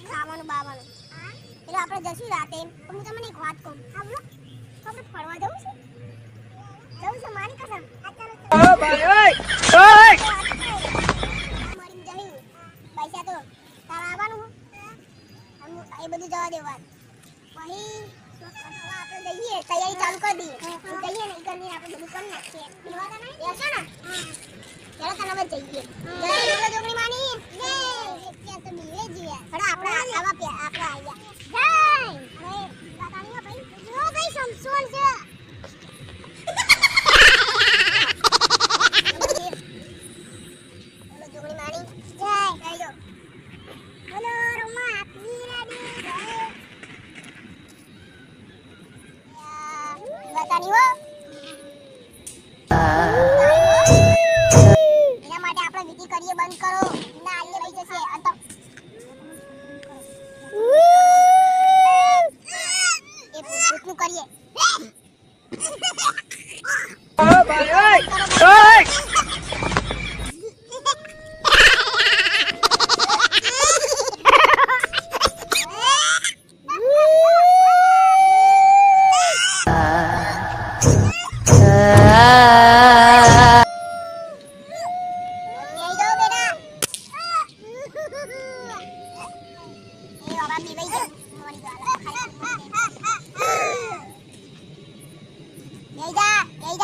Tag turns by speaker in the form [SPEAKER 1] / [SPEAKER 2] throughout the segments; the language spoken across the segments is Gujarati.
[SPEAKER 1] ખાવાનું બાવાનું એટલે આપણે જશું રાતે. પણ હું તમને એક વાત કહું, આપણે ફરવા જવું છે મારી કસમ. ઓ ભાઈ ઓય મરી જઈ પૈસા તો તારા આવવાનું એ બધું જવા દે વાત. પછી આપણે જઈએ, તૈયારી ચાલુ કરી દઈએ. જઈએ ને ઘરની આપણે બધું કરી નાખીએ. પીવાતા નહીં બેસો ને ત્યારે તને હવે જઈએ. જય જોગણી માની ત્યાં તો બીવે જીએ. હડા આપણે આવા આપણે આવ્યા. જય હવે બાતાણીઓ ભાઈ જો ભાઈ સમસોન છે. બોલો જોગણી માની જય કહેજો. બોલો રોમા આપી રેડી જય બાતાણીઓ. એના માટે આપણે વિધિ કરીએ બંધ કરો ના આઈએ રહી જશે. એ પૂછનું કરીએ. ઓ ભાઈ ઓય ઓય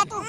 [SPEAKER 1] તું